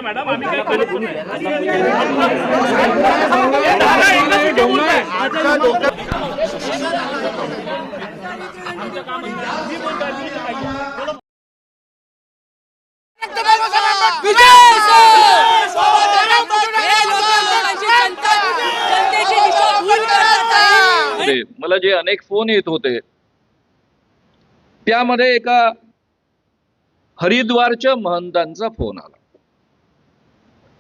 Madam आम्ही काय करू मला जे अनेक फोन येत होते त्यामध्ये एका हरिद्वारच्या महंतांचा फोन आला।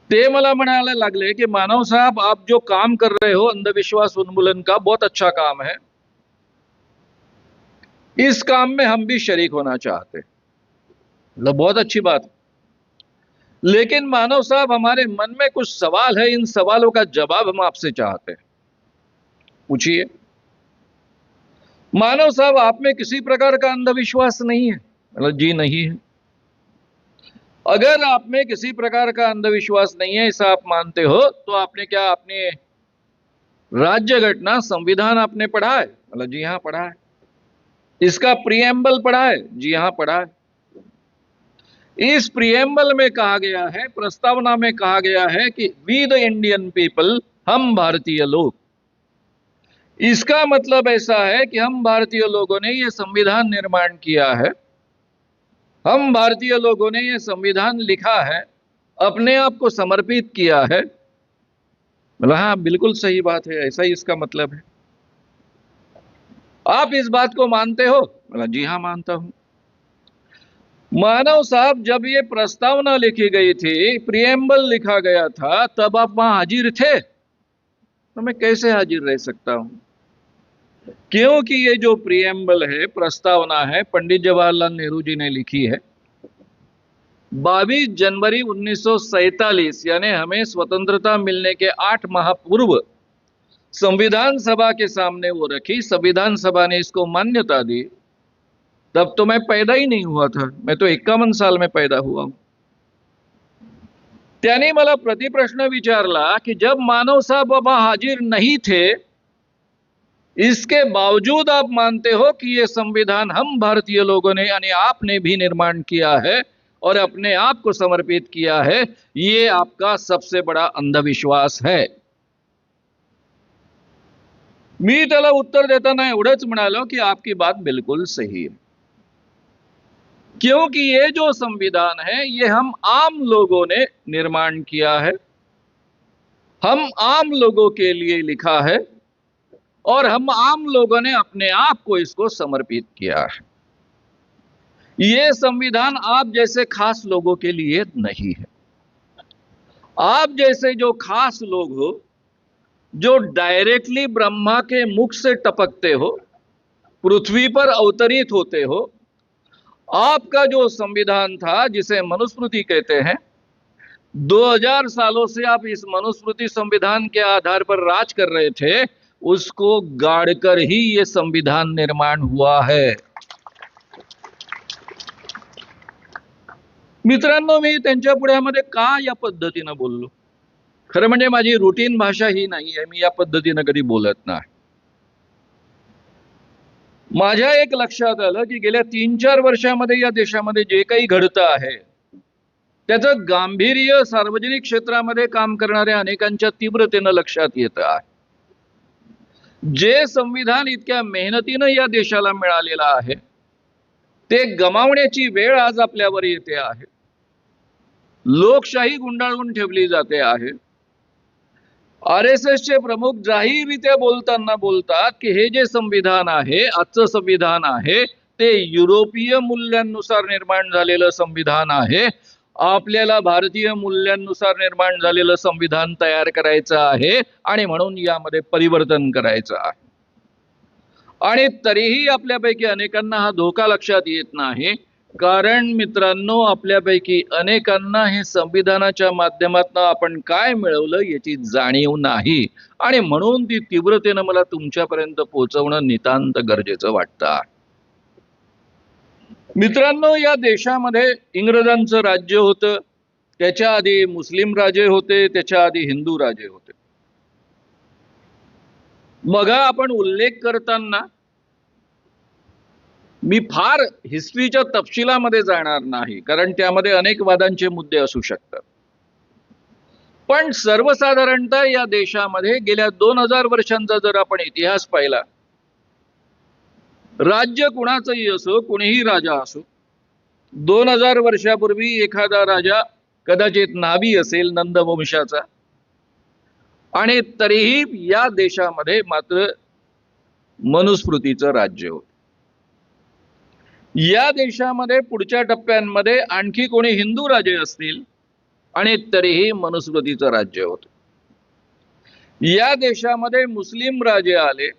ते मला म्हणायला लागले कि मानव साहब आप जो काम कर रहे हो अंधविश्वास उन्मूलन का बहुत अच्छा काम है, इस काम में हम भी शरीक होना चाहते हैं। मतलब बहुत अच्छी बात, लेकिन मानव साहब हमारे मन में कुछ सवाल है, इन सवालों का जवाब हम आपसे चाहते हैं। पूछिए। मानव साहब आप में किसी प्रकार का अंधविश्वास नहीं है? मतलब जी नहीं है। अगर आप में किसी प्रकार का अंधविश्वास नहीं है, ऐसा आप मानते हो, तो आपने क्या अपने राज्य घटना संविधान आपने पढ़ा है? मतलब जी हां पढ़ा है। इसका प्रीएम्बल पढ़ा है? जी हां पढ़ा है। इस प्रीएम्बल में कहा गया है, प्रस्तावना में कहा गया है कि वी द इंडियन पीपल, हम भारतीय लोग। इसका मतलब ऐसा है कि हम भारतीय लोगों ने यह संविधान निर्माण किया है, हम भारतीय लोगों ने यह संविधान लिखा है, अपने आप को समर्पित किया है। मतलब हाँ बिल्कुल सही बात है, ऐसा ही इसका मतलब है। आप इस बात को मानते हो? मतलब जी हां मानता हूं। मानव साहब जब ये प्रस्तावना लिखी गई थी, प्रीएम्बल लिखा गया था, तब आप वहां हाजिर थे? तो मैं कैसे हाजिर रह सकता हूं? क्योंकि ये जो प्रीएम्बल है, प्रस्तावना है, पंडित जवाहरलाल नेहरू जी ने लिखी है। 22 जनवरी 1947 यानी हमें स्वतंत्रता मिलने के 8 माह पूर्व संविधान सभा के सामने वो रखी, संविधान सभा ने इसको मान्यता दी। तब तो मैं पैदा ही नहीं हुआ था, मैं तो 51 साल में पैदा हुआ हूं। त्याने मला प्रतिप्रश्न विचारला कि जब मानव साहब वहां हाजिर नहीं थे, इसके बावजूद आप मानते हो कि यह संविधान हम भारतीय लोगों ने यानी आपने भी निर्माण किया है और अपने आप को समर्पित किया है, ये आपका सबसे बड़ा अंधविश्वास है। मी त्याला उत्तर देताना एवढंच म्हणालो कि आपकी बात बिल्कुल सही है, क्योंकि ये जो संविधान है ये हम आम लोगों ने निर्माण किया है, हम आम लोगों के लिए लिखा है और हम आम लोगों ने अपने आप को इसको समर्पित किया है। ये संविधान आप जैसे खास लोगों के लिए नहीं है। आप जैसे जो खास लोग हो, जो डायरेक्टली ब्रह्मा के मुख से टपकते हो, पृथ्वी पर अवतरित होते हो, आपका जो संविधान था जिसे मनुस्मृति कहते हैं, 2000 सालों से आप इस मनुस्मृति संविधान के आधार पर राज कर रहे थे, उसको गाड़कर ही ये संविधान निर्माण हुआ है। मित्रांनो, मी त्यांच्या पुढ्यामध्ये का या पद्धतीने बोललो? खरं म्हणजे माझी रुटीन भाषा ही नाही आहे, मी या पद्धतीने कधी बोलत नाही। माझ्या एक लक्षात आलं की गेल्या 3-4 वर्षामध्ये या देशामध्ये जे काही घडतं आहे त्याचं गांभीर्य सार्वजनिक क्षेत्रामध्ये काम करणाऱ्या अनेकांच्या तीव्रतेने लक्षात येतं आहे। जे संविधान इतक्या मेहनतीने या देशाला मिळालेलं आहे, ते गमावण्याची वेळ आज आपल्यावर येते आहे। लोकशाही गुंडाळून ठेवली जाते आहे। आरएसएसचे प्रमुख जाहीररित्या बोलताना बोलतात की हे जे संविधान आहे, आजचं संविधान आहे, ते युरोपीय मूल्यांनुसार निर्माण झालेलं संविधान आहे। आपल्याला भारतीय मूल्यांनुसार निर्माण झालेलं संविधान तयार करायचं आहे आणि म्हणून यामध्ये परिवर्तन करायचं आहे। आणि तरीही आपल्यापैकी अनेकांना हा धोका लक्षात येत नाही, कारण मित्रांनो, आपल्यापैकी अनेकांना हे संविधानाच्या माध्यमातून आपण काय मिळवलं याची जाणीव नाही आणि म्हणून ती तीव्रतेने मला तुमच्यापर्यंत पोहोचवणं नितांत गरजेचं वाटतं। मित्रांनो, या देशामध्ये इंग्रजांचं राज्य होतं, त्याच्या आधी मुस्लिम राजे होते, त्याच्या आधी हिंदू राजे होते। मग आपण उल्लेख करताना मी फार हिस्ट्रीच्या तपशिलामध्ये जाणार नाही, कारण त्यामध्ये अनेक वादांचे मुद्दे असू शकतात। पण सर्वसाधारणतः या देशामध्ये गेल्या 2000 वर्षांचा जर आपण इतिहास पाहिला, राज्य कुणाचंही असो, कुणीही राजा असो, 2000 वर्षापूर्वी एखादा राजा कदाचित नाभी असेल नंदवंशाचा, आणि तरीही या देशामध्ये मात्र मनुस्मृतीचं राज्य होतं. या देशामध्ये पुढच्या टप्प्यांमध्ये आणखी कोणी हिंदू राजे असतील आणि तरीही मनुस्मृतीचं राज्य होतं. या देशामध्ये मुस्लिम राजे आले.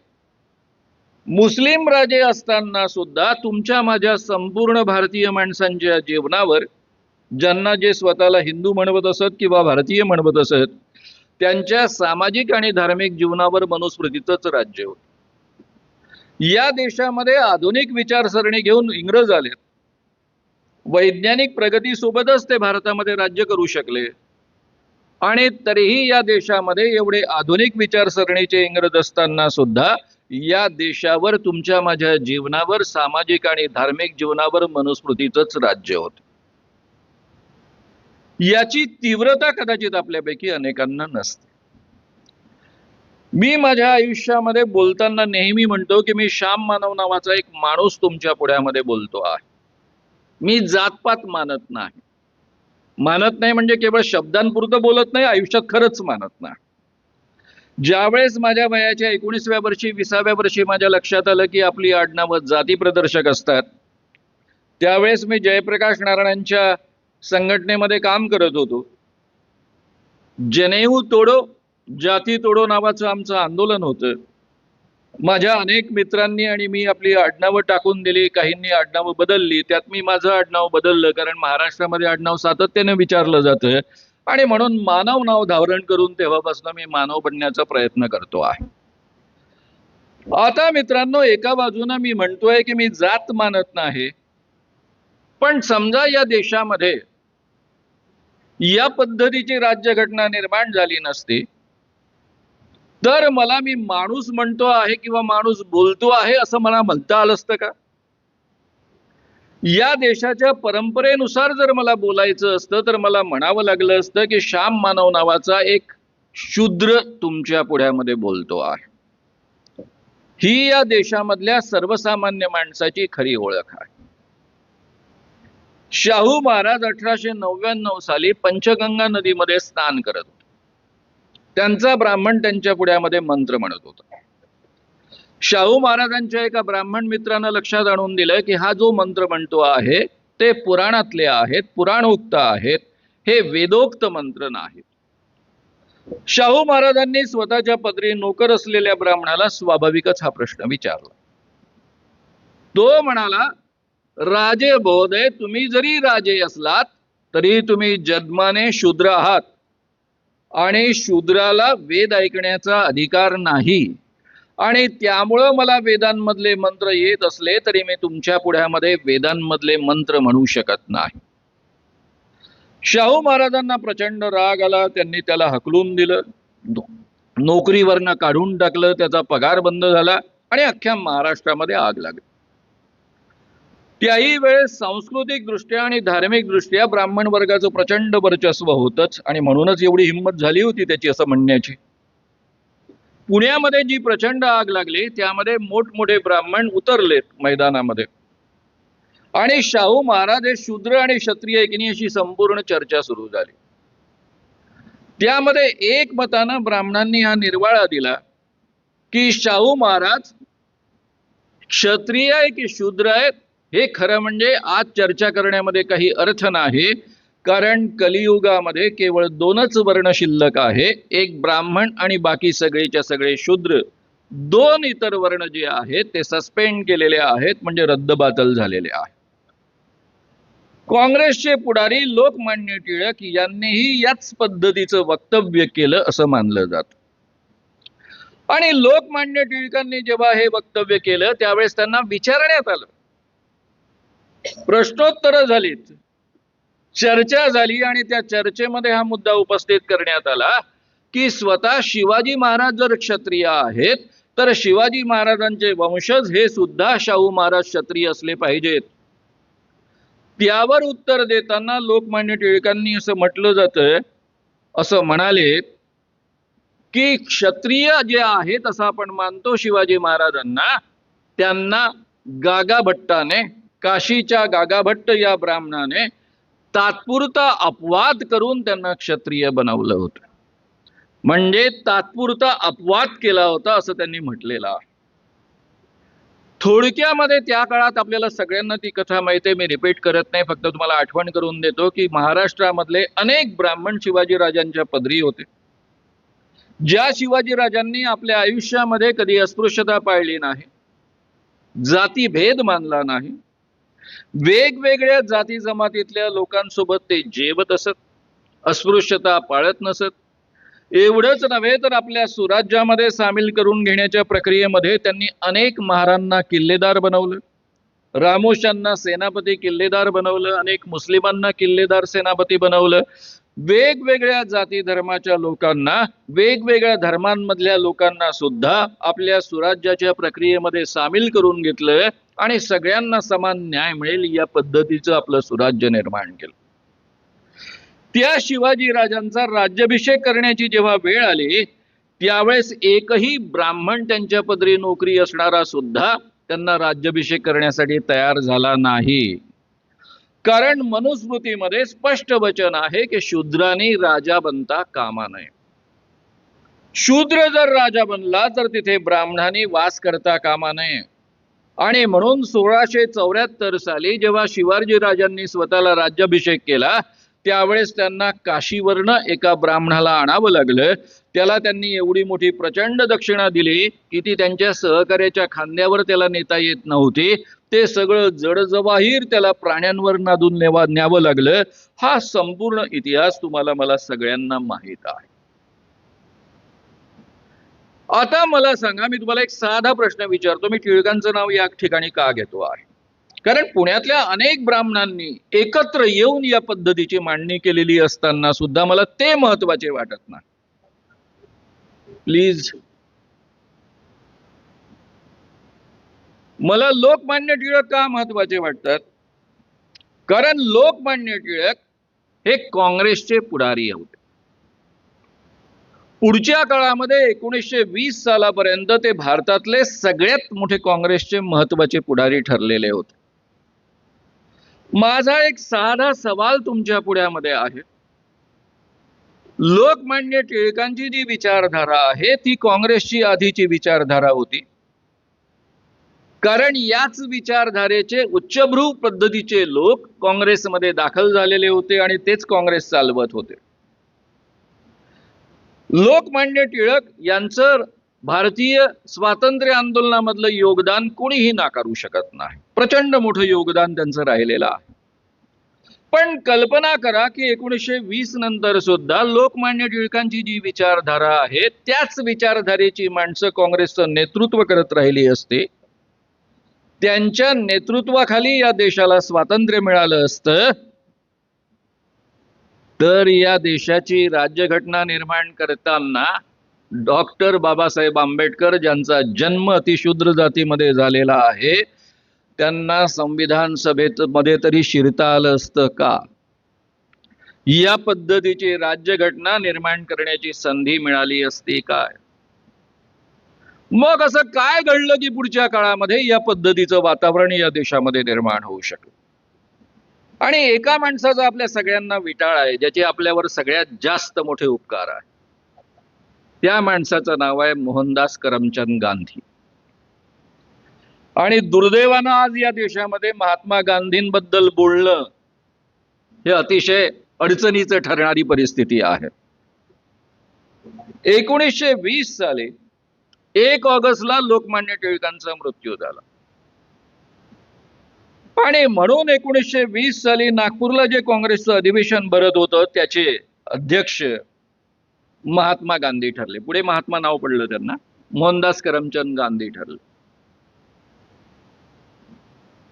मुस्लिम राजे असताना सुद्धा तुमच्या माझ्या संपूर्ण भारतीय माणसांच्या जीवनावर, ज्यांना जे स्वतःला हिंदू म्हणवत असत किंवा भारतीय म्हणवत असत, त्यांच्या सामाजिक आणि धार्मिक जीवनावर मनुस्मृतीचंच राज्य होतं. या देशामध्ये आधुनिक विचारसरणी घेऊन इंग्रज आले. वैज्ञानिक प्रगतीसोबतच ते भारतामध्ये राज्य करू शकले, आणि तरीही या देशामध्ये एवढे आधुनिक विचारसरणीचे इंग्रज असताना सुद्धा या देशावर, तुमच्या माझ्या जीवनावर, सामाजिक आणि धार्मिक जीवनावर मनुस्मृतीचंच राज्य होतं. याची तीव्रता कदाचित आपल्यापैकी अनेकांना नसते. मी माझ्या आयुष्यामध्ये बोलताना नेहमी म्हणतो की मी श्याम मानव नावाचा एक माणूस तुमच्या पुढ्यामध्ये बोलतो आहे. मी जातपात मानत नाही. मानत नाही म्हणजे केवळ शब्दांपुरतं बोलत नाही, आयुष्यात खरंच मानत नाही. ज्यावेळेस माझ्या वयाच्या 19व्या वर्षी 20व्या वर्षी माझ्या लक्षात आलं की आपली आडनावं जाती प्रदर्शक असतात, त्यावेळेस मी जयप्रकाश नारायणांच्या संघटनेमध्ये काम करत होतो. जनेऊ तोडो जाती तोडो नावाचं आमचं आंदोलन होतं. माझ्या अनेक मित्रांनी आणि मी आपली आडनावं टाकून दिली, काहींनी आडनावं बदलली. त्यात मी माझं आडनाव बदललं, कारण महाराष्ट्रामध्ये आडनाव सातत्याने विचारलं जातं, आणि म्हणून मानव नाव धारण करून तेव्हापासून मी मानव बनण्याचा प्रयत्न करतो आहे. आता मित्रांनो, एका बाजूने मी म्हणतोय की मी जात मानत नाही, पण समजा या देशामध्ये या पद्धतीची राज्यघटना निर्माण झाली नसती, तर मला मी माणूस म्हणतो आहे किंवा माणूस बोलतो आहे असं मला म्हणता आलं असतं का? या देशाच्या परंपरेनुसार जर मला बोलायचं असतं तर मला म्हणावं लागलं असतं की श्याम मानव नावाचा एक शूद्र तुमच्या पुढ्यामध्ये बोलतो आहे. ही या देशामधल्या सर्वसामान्य माणसाची खरी ओळख आहे. शाहू महाराज 1899 साली पंचगंगा नदीमध्ये स्नान करत होते. त्यांचा ब्राह्मण त्यांच्या पुढ्यामध्ये मंत्र म्हणत होता. शाहू महाराजांच्या एका ब्राह्मण मित्रानं लक्षात आणून दिलं की हा जो मंत्र म्हणतो आहे ते पुराणातले आहेत, पुराणोक्त आहेत, हे वेदोक्त मंत्र नाहीत. शाहू महाराजांनी स्वतःच्या पदरी नोकर असलेल्या ब्राह्मणाला स्वाभाविकच हा प्रश्न विचारला. तो म्हणाला, राजे महोदय, तुम्ही जरी राजे असलात तरी तुम्ही जन्माने शूद्र आहात, आणि शूद्राला वेद ऐकण्याचा अधिकार नाही, आणि त्यामुळं मला वेदांमधले मंत्र येत असले तरी मी तुमच्या पुढ्यामध्ये वेदांमधले मंत्र म्हणू शकत नाही. शाहू महाराजांना प्रचंड राग आला. त्यांनी त्याला हकलून दिलं, नोकरीवरनं काढून टाकलं, त्याचा पगार बंद झाला, आणि अख्ख्या महाराष्ट्रामध्ये आग लागली. त्याही वेळेस सांस्कृतिक दृष्ट्या आणि धार्मिक दृष्ट्या ब्राह्मण वर्गाचं प्रचंड वर्चस्व होतच, आणि म्हणूनच एवढी हिंमत झाली होती त्याची असं म्हणण्याची. पुण्यामध्ये जी प्रचंड आग लागली त्यामध्ये मोठमोठे ब्राह्मण उतरलेत मैदानामध्ये, आणि शाहू महाराज हे शूद्र आणि क्षत्रिय एकीने अशी संपूर्ण चर्चा सुरू झाली. त्यामध्ये एकमतानं ब्राह्मणांनी हा निर्वाळा दिला की शाहू महाराज क्षत्रिय आहे की शूद्र आहेत हे खरं म्हणजे आज चर्चा करण्यामध्ये काही अर्थ नाही, कारण कलियुगामध्ये केवळ 2च वर्ण शिल्लक आहे, एक ब्राह्मण आणि बाकी सगळेच्या सगळे शूद्र. 2 इतर वर्ण जे आहेत ते सस्पेंड केलेले आहेत, म्हणजे रद्दबातल झालेले आहेत. काँग्रेसचे पुढारी लोकमान्य टिळक यांनीही याच पद्धतीचं वक्तव्य केलं असं मानलं जातं. आणि लोकमान्य टिळकांनी जेव्हा हे वक्तव्य केलं त्यावेळेस त्यांना विचारण्यात आलं, प्रश्नोत्तर झालीत, चर्चा झाली, आणि त्या चर्चेमध्ये हा मुद्दा उपस्थित करण्यात आला की स्वतः शिवाजी महाराज जर क्षत्रिय आहेत तर शिवाजी महाराजांचे वंशज हे सुद्धा शाहू महाराज क्षत्रिय असले पाहिजेत. त्यावर उत्तर देताना लोकमान्य टिळकांनी असं म्हटलं जातं असं म्हणाले की क्षत्रिय जे आहेत असं आपण मानतो शिवाजी महाराजांना, त्यांना गागा भट्टाने, काशीच्या गागा भट्ट या ब्राह्मणाने तात्पुरता अपवाद करून त्यांना क्षत्रिय बनवलं होतं. म्हणजे तात्पुरता अपवाद केला होता असं त्यांनी म्हटलेलं आहे. थोडक्यामध्ये त्या काळात आपल्याला सगळ्यांना ती कथा माहिती आहे, मी रिपीट करत नाही, फक्त तुम्हाला आठवण करून देतो की महाराष्ट्रामधले अनेक ब्राह्मण शिवाजीराजांच्या पदरी होते. ज्या शिवाजीराजांनी आपल्या आयुष्यामध्ये कधी अस्पृश्यता पाळली नाही, जातीभेद मानला नाही, वेगवेगळ्या जाती जमातीतल्या लोकांसोबत ते जेवत असत, अस्पृश्यता पाळत नसत. एवढंच नव्हे तर आपल्या सुराज्यामध्ये सामील करून घेण्याच्या प्रक्रियेमध्ये त्यांनी अनेक महारांना किल्लेदार बनवलं, रामोशांना सेनापती किल्लेदार बनवलं, अनेक मुस्लिमांना किल्लेदार सेनापती बनवलं. वेगवेगळ्या जाती धर्माच्या लोकांना, वेगवेगळ्या धर्मांमधल्या लोकांना सुद्धा आपल्या सुराज्याच्या प्रक्रियेमध्ये सामील करून घेतलं आणि सगळ्यांना समान न्याय मिळेल या पद्धतीचं आपलं सुराज्य निर्माण केलं. त्या शिवाजी राजांचा राज्याभिषेक करण्याची जेव्हा वेळ आली, त्यावेळेस एकही ब्राह्मण त्यांच्या पदरी नोकरी असणारा सुद्धा त्यांना राज्याभिषेक करण्यासाठी तयार झाला नाही. कारण मनुस्मृतीमध्ये स्पष्ट वचन आहे की शूद्रांनी राजा बनता कामा नये. शूद्र जर राजा बनला तर तिथे ब्राह्मणांनी वास करता कामा नये. आणि म्हणून 1674 साली जेव्हा शिवाजी राजांनी स्वतःला राज्याभिषेक केला, त्यावेळेस त्यांना काशीवरनं एका ब्राह्मणाला आणावं लागलं. त्याला त्यांनी एवढी मोठी प्रचंड दक्षिणा दिली की ती त्यांच्या सहकार्याच्या खांद्यावर त्याला नेता येत नव्हती. ते सगळं जडजवाहीर त्याला प्राण्यांवर नादून न्यावं लागलं. हा संपूर्ण इतिहास तुम्हाला मला सगळ्यांना माहित आहे. आता मला सांगा, मी तुम्हाला एक साधा प्रश्न विचारतो, मी टिळकांचं नाव या ठिकाणी का घेतो आहे? कारण पुण्यातल्या अनेक ब्राह्मणांनी एकत्र येऊन या पद्धतीची मांडणी केलेली असताना सुद्धा मला ते महत्वाचे वाटत नाही. प्लीज, मला लोकमान्य टिळक का महत्वाचे वाटतात? कारण लोकमान्य टिळक हे काँग्रेसचे पुढारी होते. पुढच्या काळामध्ये 1920 सालापर्यंत ते भारतातले सगळ्यात मोठे काँग्रेसचे महत्वाचे पुढारी ठरलेले होते. माझा एक साधा सवाल तुमच्या पुढ्यामध्ये आहे. लोकमान्य टिळकांची जी विचारधारा आहे ती काँग्रेसची आधीची विचारधारा होती. कारण याच विचारधारेचे उच्चभ्रू पद्धतीचे लोक काँग्रेसमध्ये दाखल झालेले होते आणि तेच काँग्रेस चालवत होते. लोकमान्य टिळक यांचं भारतीय स्वातंत्र्य आंदोलनामधलं योगदान कोणीही नाकारू शकत नाही. प्रचंड मोठं योगदान त्यांचं राहिलेलं आहे. पण कल्पना करा की 1920 नंतर सुद्धा लोकमान्य टिळकांची जी विचारधारा आहे त्याच विचारधारेची माणसं काँग्रेसचं नेतृत्व करत राहिली असते, त्यांच्या नेतृत्वाखाली या देशाला स्वातंत्र्य मिळालं असतं, तर या देशाची राज्यघटना निर्माण करताना डॉक्टर बाबासाहेब आंबेडकर, ज्यांचा जन्म अतिशूद्र जातीमध्ये झालेला आहे, त्यांना संविधान सभेत मध्ये तरी शिरता आलं असतं का? या पद्धतीची राज्यघटना निर्माण करण्याची संधी मिळाली असती काय? मग असं काय घडलं की पुढच्या काळामध्ये या पद्धतीचं वातावरण या देशामध्ये निर्माण होऊ शकलं? आणि एका माणसाचा आपल्या सगळ्यांना विटाळ आहे, ज्याचे आपल्यावर सगळ्यात जास्त मोठे उपकार आहे. त्या माणसाचं नाव आहे मोहनदास करमचंद गांधी. आणि दुर्दैवानं आज या देशामध्ये महात्मा गांधींबद्दल बोलणं हे अतिशय अडचणीचं ठरणारी परिस्थिती आहे. 1920 साली 1 ऑगस्टला लोकमान्य टिळकांचा मृत्यू झाला आणि म्हणून 1920 साली नागपूरला जे काँग्रेसचं अधिवेशन भरत होतं त्याचे अध्यक्ष महात्मा गांधी ठरले. पुढे महात्मा नाव पडलं त्यांना, मोहनदास करमचंद गांधी ठरले.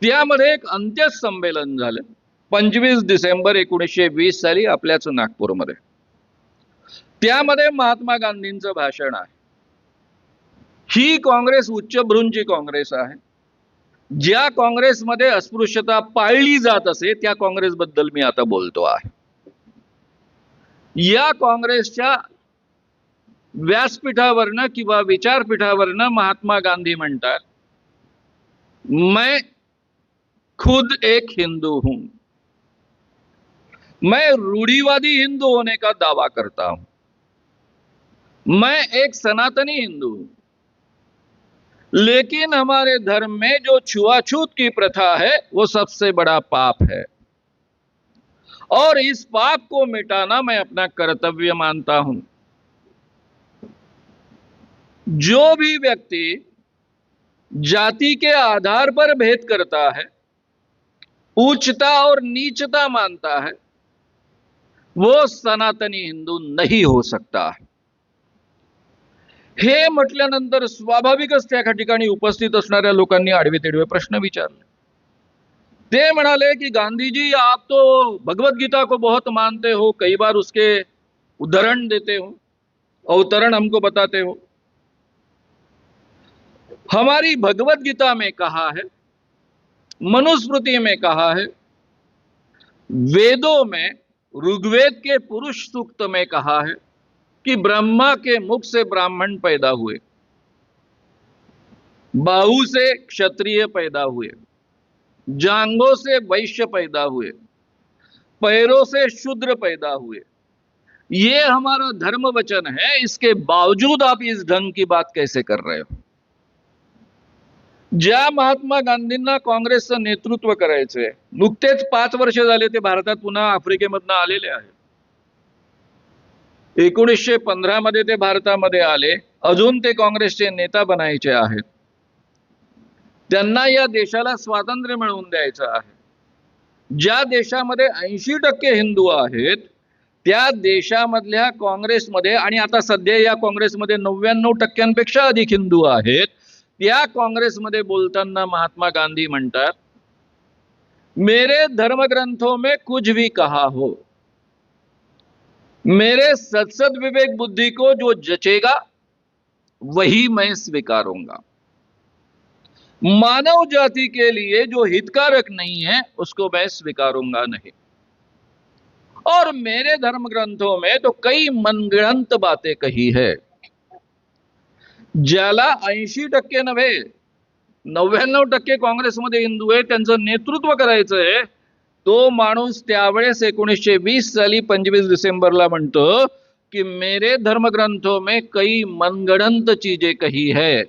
त्यामध्ये एक अंत्यसंमेलन झालं 25 डिसेंबर 1920 साली आपल्याच नागपूरमध्ये. त्यामध्ये महात्मा गांधींचं भाषण आहे. ही काँग्रेस उच्चभ्रूंची काँग्रेस आहे. ज्या काँग्रेसमध्ये अस्पृश्यता पाळली जात असे त्या काँग्रेसबद्दल मी आता बोलतो आहे. या काँग्रेसच्या व्यासपीठावरनं किंवा विचारपीठावरनं महात्मा गांधी म्हणतात, मैं खुद एक हिंदू हूं, मैं रूढ़िवादी हिंदू होने का दावा करता हूं, मैं एक सनातनी हिंदू हूं, लेकिन हमारे धर्म में जो छुआछूत की प्रथा है वो सबसे बड़ा पाप है और इस पाप को मिटाना मैं अपना कर्तव्य मानता हूं। जो भी व्यक्ति जाति के आधार पर भेद करता है, उच्चता और नीचता मानता है, वो सनातनी हिंदू नहीं हो सकता है। हे म्हटल्यानंतर स्वाभाविकच त्या ठिकाणी उपस्थित असणाऱ्या लोकांनी आडवे तिडवे प्रश्न विचारले। ते म्हणाले कि गांधी जी, आप तो भगवत गीता को बहुत मानते हो, कई बार उसके उदाहरण देते हो, अवतरण हमको बताते हो। हमारी भगवत गीता में कहा है, मनुस्मृति में कहा है, वेदों में ऋग्वेद के पुरुष सूक्त में कहा है कि ब्रह्मा के मुख से ब्राह्मण पैदा हुए, बाहु से क्षत्रिय पैदा हुए, जांघों से वैश्य पैदा हुए, पैरों से शूद्र पैदा हुए। ये हमारा धर्म वचन है, इसके बावजूद आप इस ढंग की बात कैसे कर रहे हो? ज्या महात्मा गांधींना काँग्रेसचं नेतृत्व करायचंय, नुकतेच 5 वर्ष झाले ते भारतात पुन्हा आफ्रिकेमधनं आलेले आहेत। 1915 मध्ये ते भारतामध्ये आले, अजून ते काँग्रेसचे नेता बनायचे आहेत। त्यांना या देशाला स्वातंत्र्य मिळवून द्यायचं आहे। ज्या देशामध्ये 80% हिंदू आहेत, त्या देशामधल्या काँग्रेसमध्ये, आणि आता सध्या या काँग्रेसमध्ये 99% अधिक हिंदू आहेत, त्या काँग्रेसमध्ये बोलताना महात्मा गांधी म्हणतात, मेरे धर्म ग्रंथों में कुछ भी कहा हो, मेरे सत्सद विवेक बुद्धि को जो जचेगा वही मैं स्वीकारूंगा, मानव जाति के लिए जो हितकारक नहीं है उसको मैं स्वीकारूंगा नहीं। और मेरे धर्म ग्रंथों में तो कई मनगढ़ंत बातें कही है। ज्याला 80% नव्हे 99% काँग्रेसमध्ये हिंदू आहे, त्यांचं नेतृत्व करायचंय, तो माणूस त्यावेळेस 1920 साली 25 डिसेंबरला म्हणतो कि मेरे धर्मग्रंथों में कई मनगढ़ंत चीजें कही है।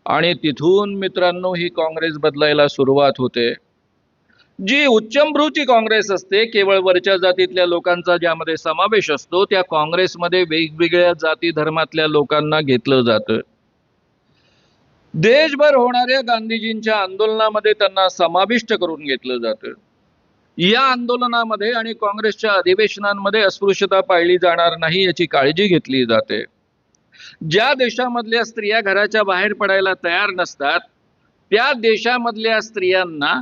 आणि तिथून मित्रांनो ही काँग्रेस बदलायला सुरुवात होते। जी उच्चभ्रूची काँग्रेस असते, केवळ वरच्या जातीतल्या लोकांचा ज्यामध्ये समावेश असतो, त्या काँग्रेसमध्ये वेगवेगळ्या जाती धर्मातल्या लोकांना घेतलं जातं। देशभर होणाऱ्या गांधीजींच्या आंदोलनामध्ये त्यांना समाविष्ट करून घेतलं जातं। या आंदोलनामध्ये आणि काँग्रेसच्या अधिवेशनांमध्ये अस्पृश्यता पाळली जाणार नाही याची काळजी घेतली जाते। ज्या देशामधल्या स्त्रिया घराच्या बाहेर पडायला तयार नसतात, त्या देशामधल्या स्त्रियांना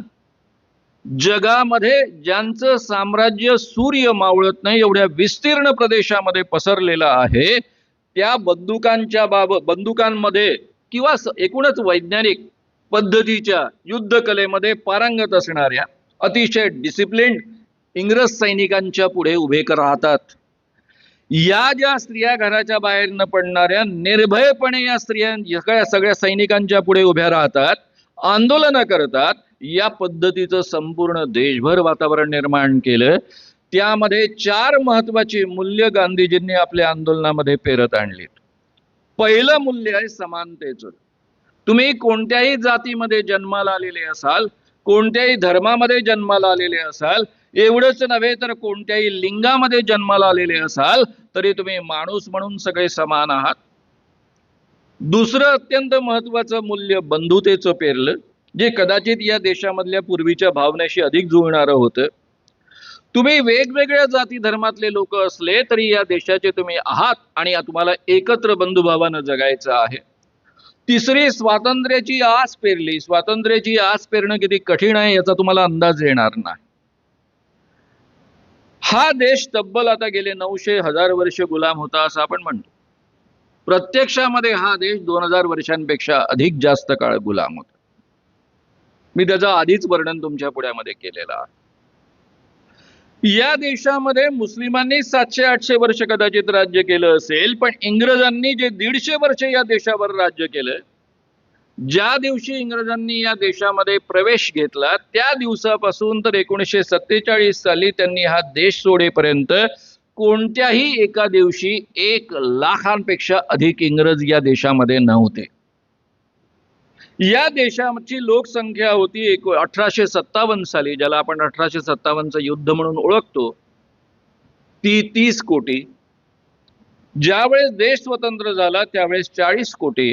जगामध्ये ज्यांचं साम्राज्य सूर्य मावळत नाही एवढ्या विस्तीर्ण प्रदेशामध्ये पसरलेलं आहे, त्या बंदुकांमध्ये किंवा एकूणच वैज्ञानिक पद्धतीच्या युद्ध कलेमध्ये पारंगत असणाऱ्या अतिशय डिसिप्लिन्ड इंग्रज सैनिकांच्या पुढे उभे राहतात। या ज्या स्त्रिया घराच्या बाहेर न पडणाऱ्या निर्भयपणे या स्त्रिया सगळ्या सैनिकांच्या पुढे उभ्या राहतात, आंदोलन करतात, या पद्धतीचं संपूर्ण देशभर वातावरण निर्माण केलं। त्यामध्ये 4 महत्त्वाची मूल्य गांधीजींनी आपल्या आंदोलनामध्ये पेरत आणलीत। पहिलं मूल्य आहे समानतेचं। तुम्ही कोणत्याही जातीमध्ये जन्माला आलेले असाल, कोणत्याही धर्मामध्ये जन्माला आलेले असाल, एवढंच नव्हे तर कोणत्याही लिंगामध्ये जन्माला आलेले असाल तरी तुम्ही माणूस म्हणून सगळे समान आहात। दुसरं अत्यंत महत्त्वाचं मूल्य बंधुतेचं पेरलं, जे कदाचित या देशामधल्या पूर्वीच्या भावनेशी अधिक जुळणारं होतं। तुम्ही वेगवेगळ्या जाती धर्मातले लोक असले तरी या देशाचे तुम्ही आहात आणि तुम्हाला एकत्र बंधुभावानं जगायचं आहे। तिसरी स्वातंत्र्याची आस पेरली। स्वातंत्र्याची आस पेरणं किती कठीण आहे याचा तुम्हाला अंदाज येणार नाही। हा देश तब्बल आता गेले 900,000 वर्ष गुलाम होता असं आपण म्हणतो। प्रत्यक्षामध्ये हा देश 2000 वर्षांपेक्षा अधिक जास्त काळ गुलाम होता। मी त्याचं आधीच वर्णन तुमच्या पुढ्यामध्ये केलेलं आहे। या देशामध्ये मुस्लिमांनी 700-800 वर्ष कदाचित राज्य केलं असेल, पण इंग्रजांनी जे 150 वर्ष या देशावर राज्य केलं, ज्या दिवशी इंग्रजांनी या देशामध्ये प्रवेश घेतला त्या दिवसापासून तर 1947 साली त्यांनी हा देश सोडेपर्यंत कोणत्याही एका दिवशी 1,00,000पेक्षा अधिक इंग्रज या देशामध्ये नव्हते. या देशाची लोकसंख्या होती 1857 साली, ज्याला आपण 1857चं युद्ध म्हणून ओळखतो, ती 30 कोटी. ज्यावेळेस देश स्वतंत्र झाला त्यावेळेस 40 कोटी.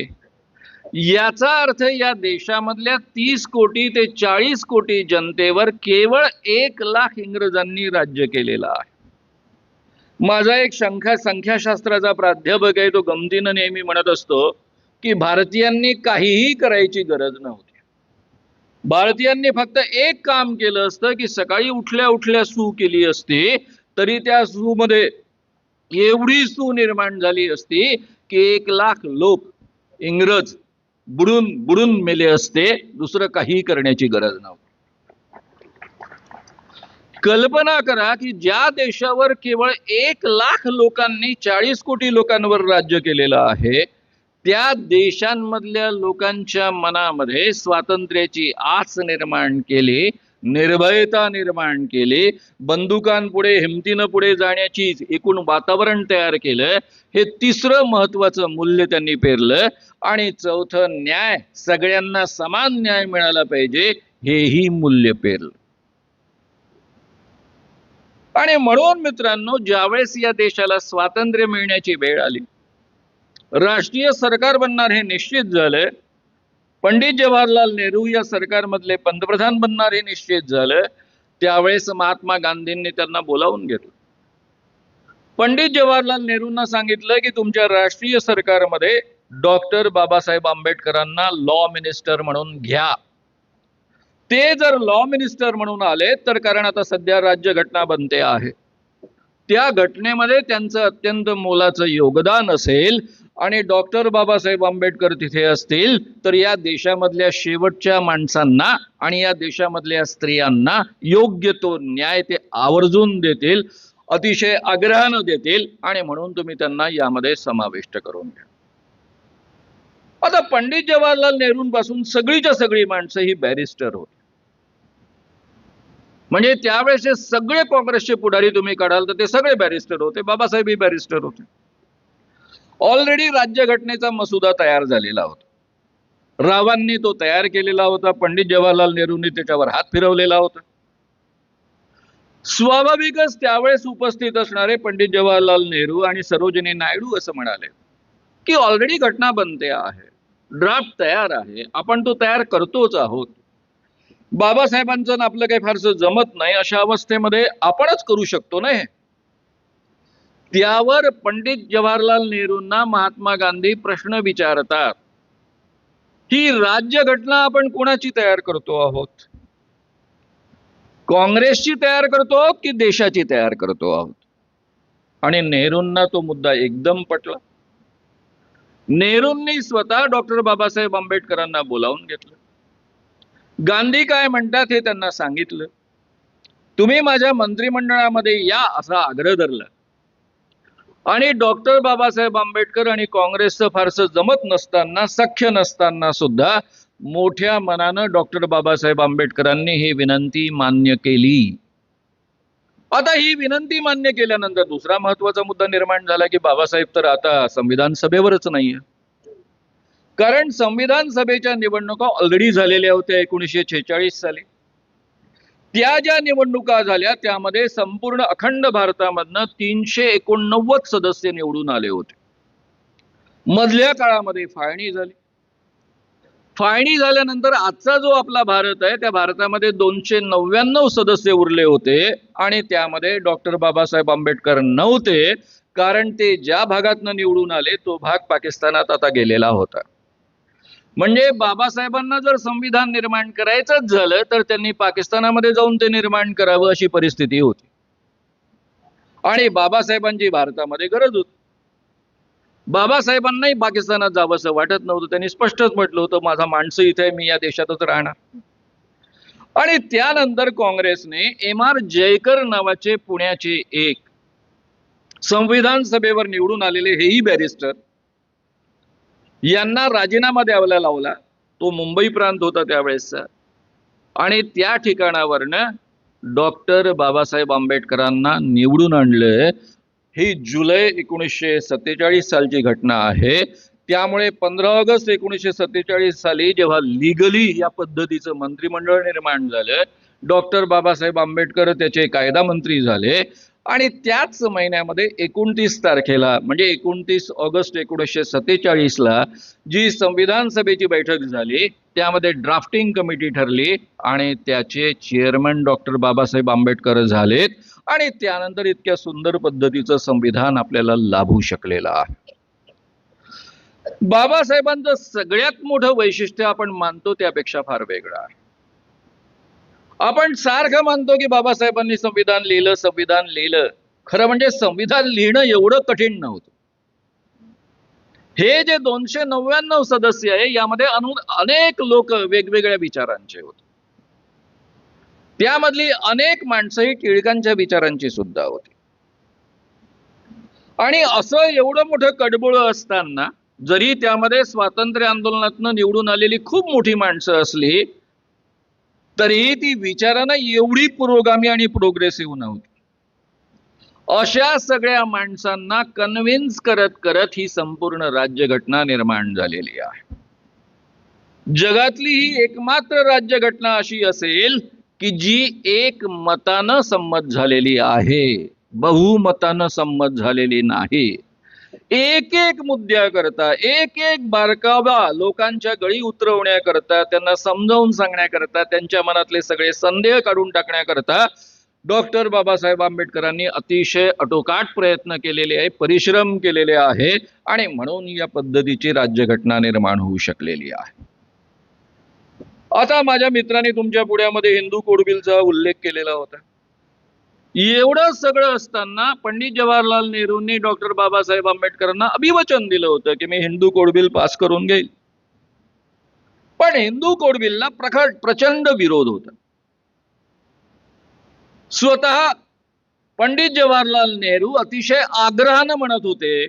याचा अर्थ या देशामधल्या 30 कोटी ते 40 कोटी जनतेवर केवळ 1,00,000 इंग्रजांनी राज्य केलेलं आहे. माझा एक संख्याशास्त्राचा प्राध्यापक आहे, तो गमतीनं नेहमी म्हणत असतो की भारतीयांनी काहीही करायची गरज नव्हती. भारतीयांनी फक्त एक काम केलं असतं की सकाळी उठल्या उठल्या सू केली असती, तरी त्या सू मध्ये एवढी सू निर्माण झाली असती की 1,00,000 लोक इंग्रज बुडून बुडून मेले असते. दुसरं काही करण्याची गरज नव्हती. कल्पना करा की ज्या देशावर केवळ 1,00,000 लोकांनी 40 कोटी लोकांवर राज्य केलेलं आहे, त्या देशांमधल्या लोकांच्या मनामध्ये स्वातंत्र्याची आस निर्माण केली, निर्भयता निर्माण केली, बंदुकांपुढे हिमतीनं पुढे जाण्याची एकूण वातावरण तयार केलं. हे तिसरं महत्वाचं मूल्य त्यांनी पेरलं. आणि चौथं, न्याय, सगळ्यांना समान न्याय मिळाला पाहिजे, हेही मूल्य पेरलं. आणि म्हणून मित्रांनो, ज्यावेळेस या देशाला स्वातंत्र्य मिळण्याची वेळ आली, राष्ट्रीय सरकार बनणार हे निश्चित झालं, पंडित जवाहरलाल नेहरू या सरकारमधले पंतप्रधान बनणार हे निश्चित झालं, त्यावेळेस महात्मा गांधींनी त्यांना बोलावून घेतलं. पंडित जवाहरलाल नेहरूंना सांगितलं की तुमच्या राष्ट्रीय सरकारमध्ये डॉक्टर बाबासाहेब आंबेडकरांना लॉ मिनिस्टर म्हणून घ्या. ते जर लॉ मिनिस्टर म्हणून आले तर, कारण आता सध्या राज्यघटना बनते आहे, त्या घटनेमध्ये त्यांचं अत्यंत मोलाचं योगदान असेल आणि डॉक्टर बाबासाहेब आंबेडकर तिथे असतील तर या देशामधल्या शेवटच्या माणसांना आणि या देशामधल्या स्त्रियांना योग्य तो न्याय ते आवर्जून देतील, अतिशय आग्रहानं देतील, आणि म्हणून तुम्ही त्यांना यामध्ये समाविष्ट करून घ्या. आता पंडित जवाहरलाल नेहरूंपासून सगळीच्या सगळी माणसं ही बॅरिस्टर होती. म्हणजे त्यावेळेस सगळे काँग्रेसचे पुढारी तुम्ही काढाल तर ते सगळे बॅरिस्टर होते. बाबासाहेबही बॅरिस्टर होते. ऑलरेडी राज्यघटनेचा मसुदा तयार झालेला होता. रावांनी तो तयार केलेला होता. पंडित जवाहरलाल नेहरूंनी त्याच्यावर हात फिरवलेला होता. स्वाभाविकच त्यावेळेस उपस्थित असणारे पंडित जवाहरलाल नेहरू आणि सरोजिनी नायडू असं म्हणाले की ऑलरेडी घटना बनते आहे, ड्राफ्ट तयार आहे, आपण तो तयार करतोच आहोत. बाबासाहेबांचं आपलं काही फारसं जमत नाही, अशा अवस्थेमध्ये आपणच करू शकतो ना हे. त्यावर पंडित जवाहरलाल नेहरूंना महात्मा गांधी प्रश्न विचारतात, ही राज्यघटना आपण कोणाची तयार करतो आहोत? काँग्रेसची तयार करतो आहोत की देशाची तयार करतो आहोत? आणि नेहरूंना तो मुद्दा एकदम पटला. नेहरूंनी स्वतः डॉक्टर बाबासाहेब आंबेडकरांना बोलावून घेतलं. गांधी काय म्हणतात हे त्यांना सांगितलं. तुम्ही माझ्या मंत्रिमंडळामध्ये या असा आग्रह धरला. आणि डॉक्टर बाबासाहेब आंबेडकर आणि काँग्रेसचं फारसं जमत नसताना, सख्य नसताना सुद्धा मोठ्या मनानं डॉक्टर बाबासाहेब आंबेडकरांनी ही विनंती मान्य केली. आता ही विनंती मान्य केल्यानंतर दुसरा महत्वाचा मुद्दा निर्माण झाला की बाबासाहेब तर आता संविधान सभेवरच नाहीये. कारण संविधान सभेच्या निवडणुका ऑलरेडी झालेल्या होत्या 1946 साली. त्या ज्या निवडणुका झाल्या त्यामध्ये संपूर्ण अखंड भारतामधनं 389 सदस्य निवडून आले होते. मधल्या काळामध्ये फाळणी झाली. फाळणी झाल्यानंतर आजचा जो आपला भारत आहे त्या भारतामध्ये 299 सदस्य उरले होते आणि त्यामध्ये डॉक्टर बाबासाहेब आंबेडकर नव्हते, कारण ते ज्या भागातनं निवडून आले तो भाग पाकिस्तानात आता गेलेला होता. म्हणजे बाबासाहेबांना जर संविधान निर्माण करायचंच झालं तर त्यांनी पाकिस्तानामध्ये जाऊन ते निर्माण करावं अशी परिस्थिती होती. आणि बाबासाहेबांची भारतामध्ये गरज होती. बाबासाहेबांनाही पाकिस्तानात जावंसं वाटत नव्हतं. त्यांनी स्पष्टच म्हटलं होतं, माझा माणसं इथे आहे, मी या देशातच राहणार. आणि त्यानंतर काँग्रेसने एम.आर. जयकर नावाचे पुण्याचे एक संविधान सभेवर निवडून आलेले हेही बॅरिस्टर यांना राजीनामा द्यायला लावला. तो मुंबई प्रांत होता त्यावेळेसचा. आणि त्या ठिकाणावरनं डॉक्टर बाबासाहेब आंबेडकरांना निवडून आणलं. ही जुलै 1947 सालची घटना आहे. त्यामुळे 15 ऑगस्ट 1947 साली जेव्हा लिगली या पद्धतीचं मंत्रिमंडळ निर्माण झालं, डॉक्टर बाबासाहेब आंबेडकर त्याचे कायदा मंत्री झाले. आणि त्याच महिन्यामध्ये 29 तारखेला म्हणजे 29 ऑगस्ट 1947ला जी संविधान सभेची बैठक झाली, त्यामध्ये ड्राफ्टिंग कमिटी ठरली आणि त्याचे चेअरमन डॉक्टर बाबासाहेब आंबेडकर झालेत. आणि त्यानंतर इतक्या सुंदर पद्धतीचं संविधान आपल्याला लाभू शकलेलं आहे. बाबासाहेबांचं सगळ्यात मोठं वैशिष्ट्य आपण मानतो त्यापेक्षा फार वेगळं आहे. आपण सारखं मानतो की बाबासाहेबांनी संविधान लिहिलं. खरं म्हणजे संविधान लिहिणं एवढं कठीण नव्हतं. हे जे 299 सदस्य आहे यामध्ये अनेक लोक वेगवेगळ्या विचारांचे होते. त्यामधली अनेक माणसं ही टिळकांच्या विचारांची सुद्धा होती. आणि असं एवढं मोठं कडबोळं असताना जरी त्यामध्ये स्वातंत्र्य आंदोलनातनं निवडून आलेली खूप मोठी माणसं असली तरीही ती विचारानं एवढी पुरोगामी आणि प्रोग्रेसिव्ह नव्हती. अशा सगळ्या माणसांना कन्व्हिन्स करत करत ही संपूर्ण राज्यघटना निर्माण झालेली आहे. जगातली ही एकमात्र राज्यघटना अशी असेल की जी एक मतानं संमत झालेली आहे, बहुमतानं संमत झालेली नाही. एक एक मुद्द्याकरता, एक एक बारकावा लोकांच्या गळी उतरवण्याकरता, त्यांना समजावून सांगण्याकरता, त्यांच्या मनातले सगळे संदेह काढून टाकण्याकरता डॉक्टर बाबासाहेब आंबेडकरांनी अतिशय अटोकाट प्रयत्न केलेले आहे, परिश्रम केलेले आहे. आणि म्हणून या पद्धतीची राज्यघटना निर्माण होऊ शकलेली आहे. आता माझ्या मित्रांनी तुमच्या पुढ्यामध्ये हिंदू कोड बिलचा उल्लेख केलेला होता. एवढं सगळं असताना पंडित जवाहरलाल नेहरूंनी डॉक्टर बाबासाहेब आंबेडकरांना अभिवचन दिलं होतं की मी हिंदू कोड बिल पास करून घेईल. पण हिंदू कोड बिलला प्रचंड विरोध होता. स्वतः पंडित जवाहरलाल नेहरू अतिशय आग्रहानं म्हणत होते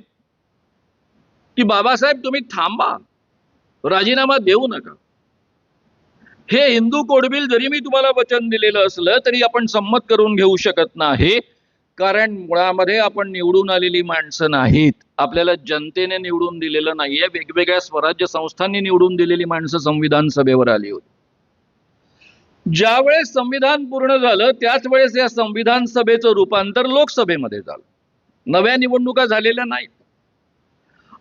की बाबासाहेब तुम्ही थांबा, राजीनामा देऊ नका. हे हिंदू कोड बिल जरी मी तुम्हाला वचन दिलेलं असलं तरी आपण संमत करून घेऊ शकत नाही. कारण मुळामध्ये आपण निवडून आलेली माणसं नाहीत. आपल्याला जनतेने निवडून दिलेलं नाहीये. वेगवेगळ्या स्वराज्य संस्थांनी निवडून दिलेली माणसं संविधान सभेवर आली होती. ज्यावेळेस संविधान पूर्ण झालं त्याच वेळेस या संविधान सभेचं रूपांतर लोकसभेमध्ये झालं. नव्या निवडणुका झालेल्या नाहीत.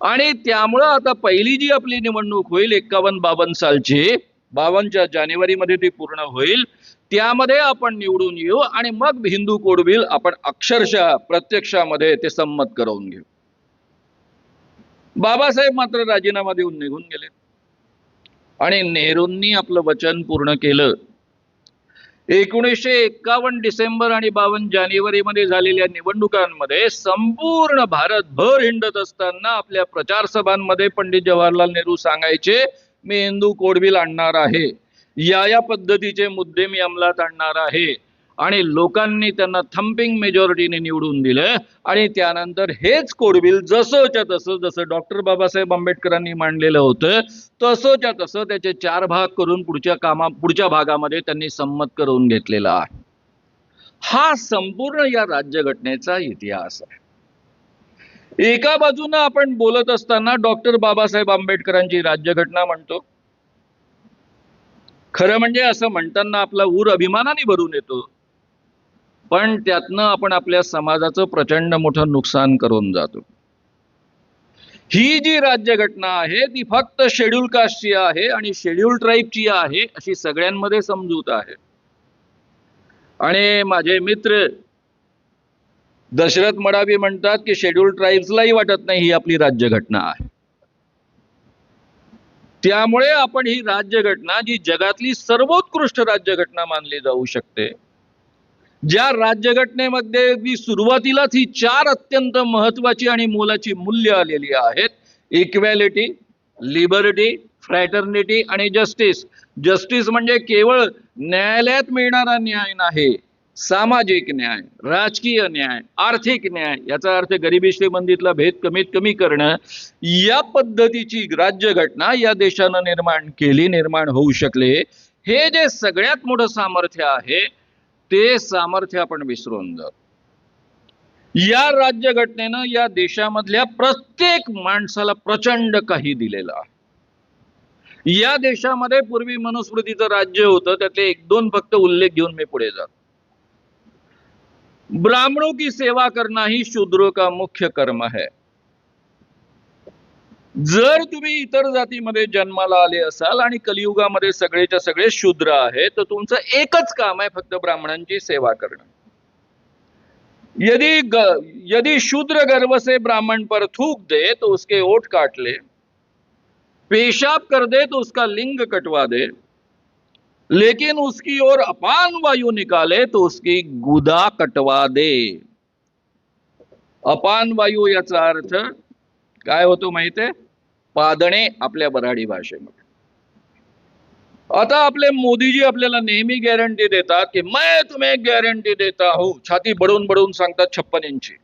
आणि त्यामुळं आता पहिली जी आपली निवडणूक होईल 51-52 सालची, 52च्या जानेवारीमध्ये ती पूर्ण होईल. त्यामध्ये आपण निवडून येऊ आणि मग हिंदू कोड बिल आपण अक्षरशः प्रत्यक्षामध्ये ते संमत करून घेऊ. बाबासाहेब मात्र राजीनामा देऊन निघून गेले आणि नेहरूंनी आपलं वचन पूर्ण केलं. 1951 डिसेंबर आणि 52 जानेवारीमध्ये झालेल्या निवडणुकांमध्ये संपूर्ण भारतभर हिंडत असताना आपल्या प्रचार सभांमध्ये पंडित जवाहरलाल नेहरू सांगायचे मी हिंदू कोड बिल आणणार आहे, या पद्धतीचे मुद्दे मी अंमलात आणणार आहे. आणि लोकांनी त्यांना थम्पिंग मेजॉरिटीने निवडून दिलं. आणि त्यानंतर हेच कोड बिल जसंच्या तसं, जसं डॉक्टर बाबासाहेब आंबेडकरांनी मांडलेलं होतं तसंच्या तसं त्याचे 4 भाग करून पुढच्या भागामध्ये त्यांनी संमत करून घेतलेला आहे. हा संपूर्ण या राज्यघटनेचा इतिहास आहे. एका बाजूने आपण बोलत असताना डॉक्टर बाबासाहेब आंबेडकरांची राज्यघटना म्हणतो. खरं म्हणजे असं म्हणताना आपला ऊर अभिमानाने भरून येतो. पण त्यातनं आपण आपल्या समाजाचं प्रचंड मोठं नुकसान करून जातो. ही जी राज्यघटना आहे ती फक्त शेड्यूल कास्टची आहे आणि शेड्यूल ट्राईबची आहे अशी सगळ्यांमध्ये समजूत आहे. आणि माझे मित्र दशरथ मडावी म्हणतात की शेड्यूल ट्राईब्सलाही वाटत नाही ही आपली राज्यघटना आहे. त्यामुळे आपण ही राज्यघटना जी जगातली सर्वोत्कृष्ट राज्यघटना मानली जाऊ शकते, ज्या राज्यघटनेमध्ये सुरुवातीलाच ही 4 अत्यंत महत्वाची आणि मोलाची मूल्य आलेली आहेत, इक्वॅलिटी, लिबर्टी, फ्रॅटर्निटी आणि जस्टिस. जस्टिस म्हणजे केवळ न्यायालयात मिळणारा न्याय नाही, सामाजिक न्याय, राजकीय न्याय, आर्थिक न्याय. याचा अर्थ गरिबी श्रीमंतीतला भेद कमीत कमी करणं. या पद्धतीची राज्यघटना या देशानं निर्माण होऊ शकले. हे जे सगळ्यात मोठं सामर्थ्य आहे, ते सामर्थ्य आपण विसरून जातो. या राज्यघटनेनं या देशामधल्या प्रत्येक माणसाला प्रचंड काही दिलेलं आहे. या देशामध्ये पूर्वी मनुस्मृतीचं राज्य होतं, त्यातले 1-2 फक्त उल्लेख घेऊन मी पुढे जातो. ब्राह्मणों की सेवा करना ही शूद्रों का मुख्य कर्म है. जर तुम्ही इतर जातीमध्ये जन्माला आले असाल आणि कलियुगामध्ये सगळेच्या सगळे शूद्र आहेत, तर तुमचं एकच काम आहे, फक्त ब्राह्मणांची सेवा करणं. यदि शूद्र गर्व से ब्राह्मण पर थूक दे तो उसके ओठ काट ले, पेशाब कर दे तो उसका लिंग कटवा दे, लेकिन उसकी ओर अपान वायु निकाले तो उसकी गुदा कटवा दे. अपान वायू याचा अर्थ काय होतो माहितीये? पादणे आपल्या बराडी भाषेमध्ये. आता आपले मोदीजी आपल्याला नेहमी गॅरंटी देतात की मैं तुम्हें गॅरंटी देता हूं. छाती बडवून बडवून सांगतात 56 इंची.